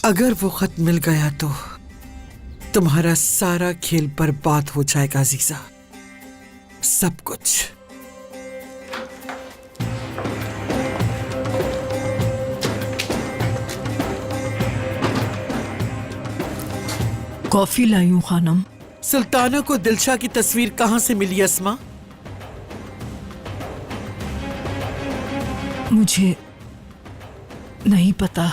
अगर वो खत मिल गया तो तुम्हारा सारा खेल बर्बाद हो जाएगा अजीजा, सब कुछ। कॉफी लाई हूं खानम। सुल्ताना को दिलशा की तस्वीर कहां से मिली अस्मा? मुझे नहीं पता।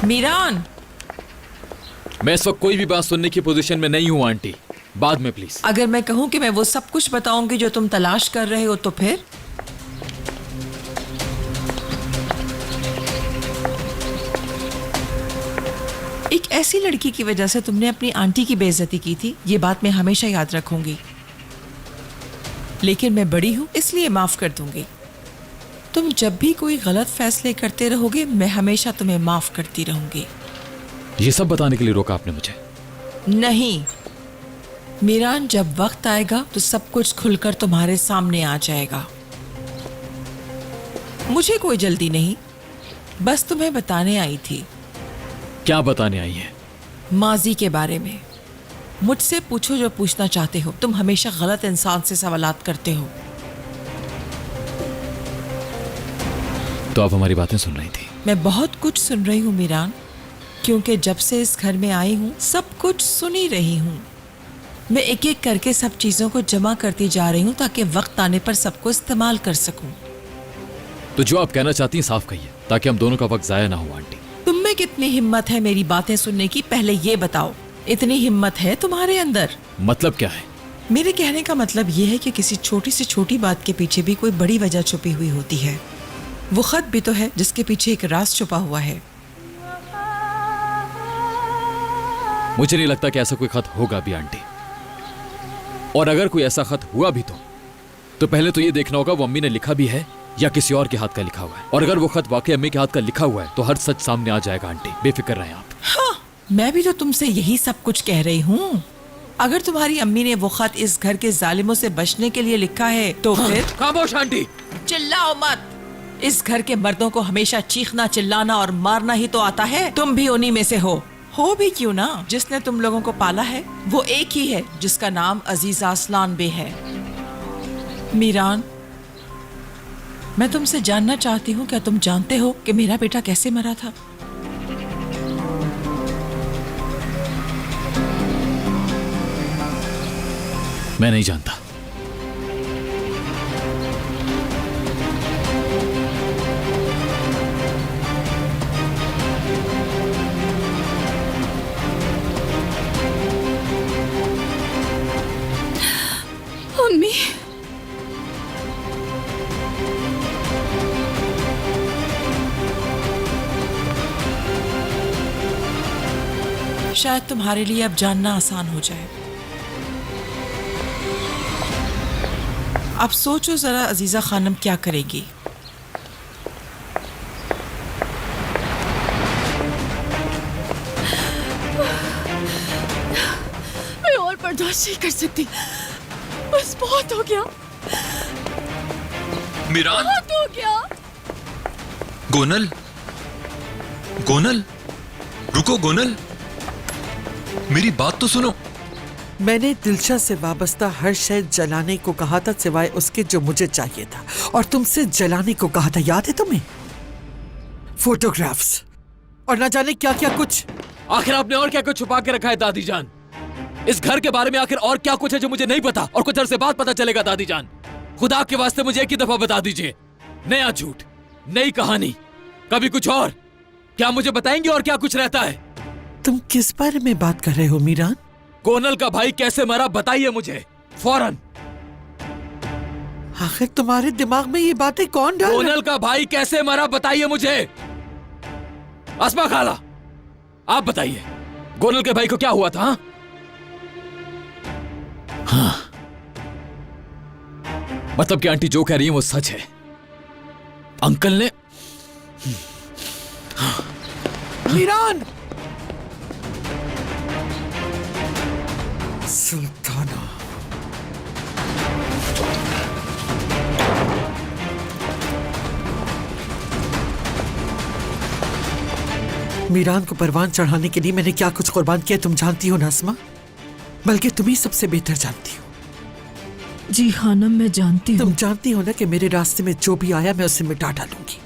मीरान, मैं इस वक्त कोई भी बात सुनने की पोजीशन में नहीं हूं आंटी, बाद में प्लीज। अगर मैं कहूं कि मैं वो सब कुछ बताऊंगी जो तुम तलाश कर रहे हो तो फिर? एक ऐसी लड़की की वजह से तुमने अपनी आंटी की बेइज्जती की थी, ये बात मैं हमेशा याद रखूंगी। लेकिन मैं बड़ी हूं इसलिए माफ कर दूंगी। तुम जब भी कोई गलत फैसले करते रहोगे मैं हमेशा तुम्हें माफ करती रहूंगी। ये सब बताने के लिए रोका आपने मुझे? नहीं मीरान, जब वक्त आएगा तो सब कुछ खुलकर तुम्हारे सामने आ जाएगा। मुझे कोई जल्दी नहीं, बस तुम्हें बताने आई थी। क्या बताने आई है? माजी के बारे में। मुझसे पूछो जो पूछना चाहते हो। तुम हमेशा गलत इंसान से सवालात करते हो। तो आप हमारी बातें सुन रही थी? मैं बहुत कुछ सुन रही हूँ मीरान, क्योंकि जब से इस घर में आई हूँ सब कुछ सुन ही रही हूँ। मैं एक एक करके सब चीजों को जमा करती जा रही हूँ ताकि वक्त आने पर सबको इस्तेमाल कर सकूं। तो जो आप कहना चाहती हैं साफ कहिए, ताकि हम दोनों का वक्त जाया ना हो आंटी। तुम में कितनी हिम्मत है मेरी बातें सुनने की, पहले ये बताओ। इतनी हिम्मत है तुम्हारे अंदर? मतलब क्या है? मेरे कहने का मतलब ये है कि किसी छोटी से छोटी बात के पीछे भी कोई बड़ी वजह छुपी हुई होती है। वो खत भी तो है जिसके पीछे एक राज छुपा हुआ है। मुझे नहीं लगता कि ऐसा कोई खत होगा भी आंटी। और अगर कोई ऐसा खत हुआ भी तो पहले तो ये देखना होगा वो अम्मी ने लिखा भी है या किसी और के हाथ का लिखा हुआ है। और अगर वो खत वाकई अम्मी के हाथ का लिखा हुआ है तो हर सच सामने आ जाएगा आंटी, बेफिक्र रहें आप। हाँ, मैं भी तो तुमसे यही सब कुछ कह रही हूँ। अगर तुम्हारी अम्मी ने वो खत इस घर के जालिमों से बचने के लिए लिखा है तो फिर? खामोश आंटी, चिल्लाओ मत। इस घर के मर्दों को हमेशा चीखना, चिल्लाना और मारना ही तो आता है। तुम भी उन्हीं में से हो भी क्यों ना। जिसने तुम लोगों को पाला है वो एक ही है जिसका नाम अजीजा असलान बे है। मीरान, मैं तुमसे जानना चाहती हूँ, क्या तुम जानते हो कि मेरा बेटा कैसे मरा था? मैं नहीं जानता। अम्मी, शायद तुम्हारे लिए अब जानना आसान हो जाए। अब सोचो जरा अजीजा खानम क्या करेगी। मैं और बर्दाश्त नहीं कर सकती, बस बहुत हो गया। मीरान, बहुत हो गया। गोनल, गोनल, रुको गोनल, मेरी बात तो सुनो। मैंने दिलशा से वाबस्ता हर शय जलाने को कहा था सिवाय उसके जो मुझे चाहिए था, और तुमसे जलाने को कहा था, याद है तुम्हें? फोटोग्राफ्स और ना जाने क्या क्या कुछ। आखिर आपने और क्या कुछ छुपा के रखा है दादी जान? इस घर के बारे में आखिर और क्या कुछ है जो मुझे नहीं पता और कुछ अरसे बाद पता चलेगा दादी जान? खुदा के वास्ते मुझे एक ही दफा बता दीजिए। नया झूठ, नई कहानी, कभी कुछ और। क्या मुझे बताएंगे और क्या कुछ रहता है? तुम किस बारे में बात कर रहे हो मीरान? कोनल का भाई कैसे मरा बताइए मुझे फौरन। आखिर तुम्हारे दिमाग में ये बातें कौन डाल रहा है? कोनल का भाई कैसे मरा बताइए मुझे। अस्मा खाला, आप बताइए, कोनल के भाई को क्या हुआ था? हाँ, मतलब कि आंटी जो कह रही है वो सच है। अंकल ने मीरान! सुल्ताना, मीरान को परवान चढ़ाने के लिए मैंने क्या कुछ कुर्बान किया तुम जानती हो ना अस्मा, बल्कि तुम ही सबसे बेहतर जानती हो। जी खानम, मैं जानती हूँ। तुम जानती हो ना कि मेरे रास्ते में जो भी आया मैं उसे मिटा डालूंगी,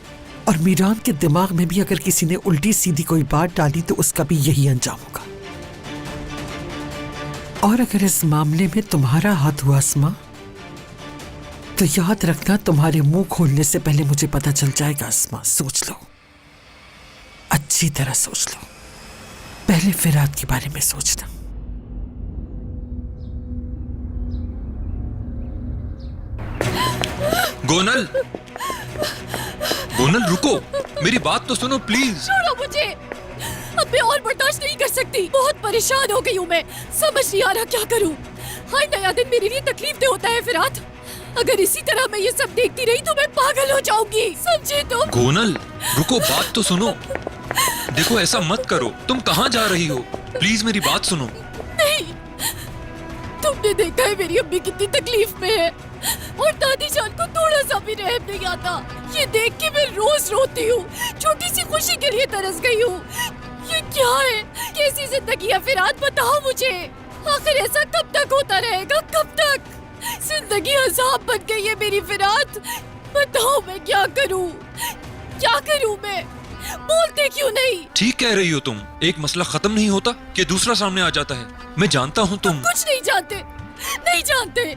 और मीरान के दिमाग में भी अगर किसी ने उल्टी सीधी कोई बात डाली तो उसका भी यही अंजाम होगा। और अगर इस मामले में तुम्हारा हाथ हुआ अस्मा, तो याद रखना तुम्हारे मुंह खोलने से पहले मुझे पता चल जाएगा। अस्मा, सोच लो, अच्छी तरह सोच लो। पहले फिराद के बारे में सोचना। गोनल, गोनल रुको, मेरी बात तो सुनो प्लीज। छोड़ो मुझे, अब मैं और बर्दाश्त नहीं कर सकती। बहुत परेशान हो गई हूँ मैं, समझ नहीं आ रहा क्या करूँ। हर नया दिन मेरे लिए तकलीफ दे होता है फिराद। अगर इसी तरह मैं ये सब देखती रही तो मैं पागल हो जाऊंगी, समझे तुम? गोनल रुको, बात तो सुनो। देखो ऐसा मत करो, तुम कहाँ जा रही हो? प्लीज मेरी बात सुनो। नहीं, तुमने देखा है मेरी अम्मी कितनी तकलीफ में है, और दादी जान को थोड़ा सा भी रहम नहीं आता। ये देख के मैं रोज रोती हूँ, छोटी सी खुशी के लिए तरस गई हूँ। ये क्या है, कैसी जिंदगी है फिराद, बताओ मुझे। आखिर ऐसा कब तक होता रहेगा, कब तक? जिंदगी अजाब बन गई है मेरी फिराद। बताओ मैं क्या करूँ, क्या करूँ मैं? बोलते क्यों नहीं? ठीक कह रही हो तुम, एक मसला खत्म नहीं होता कि दूसरा सामने आ जाता है। मैं जानता हूँ तुम कुछ नहीं जानते, नहीं जानते।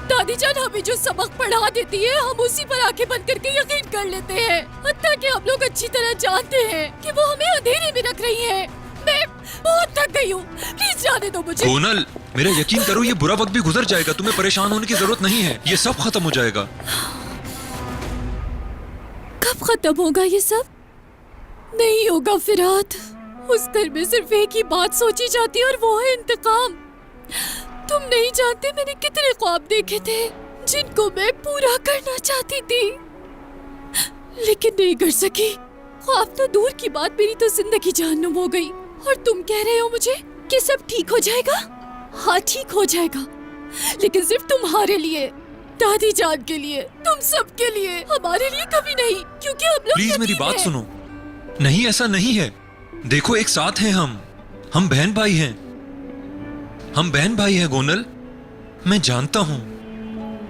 दादी जान हमें जो सबक पढ़ा देती है हम उसी पर आंखें बंद करके यकीन कर लेते हैं, हत्ता कि हम लोग अच्छी तरह जानते हैं कि वो हमें अंधेरे में रख रही है। मैं बहुत थक गई हूँ, प्लीज जाने दो मुझे। गोनल, मेरा यकीन करो, ये बुरा वक्त भी गुजर जाएगा। तुम्हें परेशान होने की जरूरत नहीं है, ये सब खत्म हो जाएगा। कब खत्म होगा ये सब? नहीं होगा फिराद। उस घर में सिर्फ एक ही बात सोची जाती है और वो है इंतकाम। तुम नहीं जानते मैंने कितने ख्वाब देखे थे जिनको मैं पूरा करना चाहती थी, लेकिन नहीं कर सकी। ख्वाब तो दूर की बात, मेरी तो जिंदगी जहन्नुम हो गई। और तुम कह रहे हो मुझे कि सब ठीक हो जाएगा? हाँ, ठीक हो जाएगा, लेकिन सिर्फ तुम्हारे लिए, दादी जान के लिए, तुम सब के लिए, हमारे लिए कभी नहीं, क्योंकि हम लोग प्लीज मेरी यतीम बात हैं। सुनो। नहीं, ऐसा नहीं है। देखो एक साथ हैं हम बहन भाई हैं, हम बहन भाई हैं गोनल। मैं जानता हूँ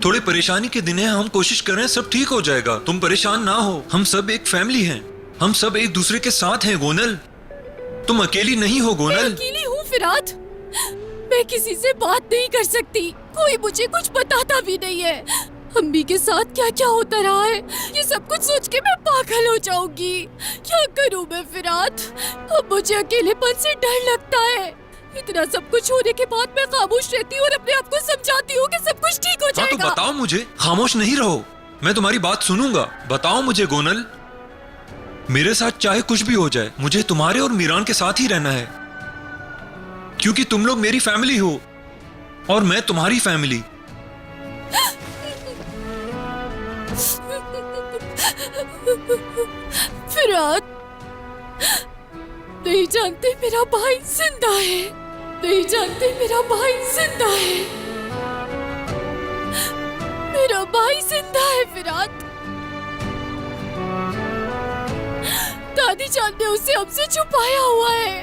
थोड़े परेशानी के दिन हैं, हम कोशिश कर रहे हैं सब ठीक हो जाएगा। तुम परेशान ना हो, हम सब एक फैमिली हैं, हम सब एक दूसरे के साथ हैं गोनल। तुम अकेली नहीं हो मैं गोनल। अकेली हूँ फिराद, मैं किसी से बात नहीं कर सकती, कोई मुझे कुछ बताता भी नहीं है। अम्मी के साथ क्या क्या होता रहा है, ये सब कुछ सोच के मैं पागल हो जाऊंगी। क्या करूँ मैं फिराद? अब मुझे अकेलेपन से डर लगता है। इतना सब कुछ होने के बाद मैं खामोश रहती हूँ और अपने आप को समझाती हूँ कि सब कुछ ठीक हो हाँ तो जाएगा। बताओ मुझे, खामोश नहीं रहो, मैं तुम्हारी बात सुनूंगा। बताओ मुझे गोनल, मेरे साथ चाहे कुछ भी हो जाए, मुझे तुम्हारे और मीरान के साथ ही रहना है, क्योंकि तुम लोग मेरी फैमिली हो और मैं तुम्हारी फैमिली। फिराद, नहीं जानते मेरा भाई जिंदा है, नहीं जानते मेरा भाई जिंदा है, मेरा भाई जिंदा है फिराद। दादी जान ने उसे हमसे छुपाया हुआ है।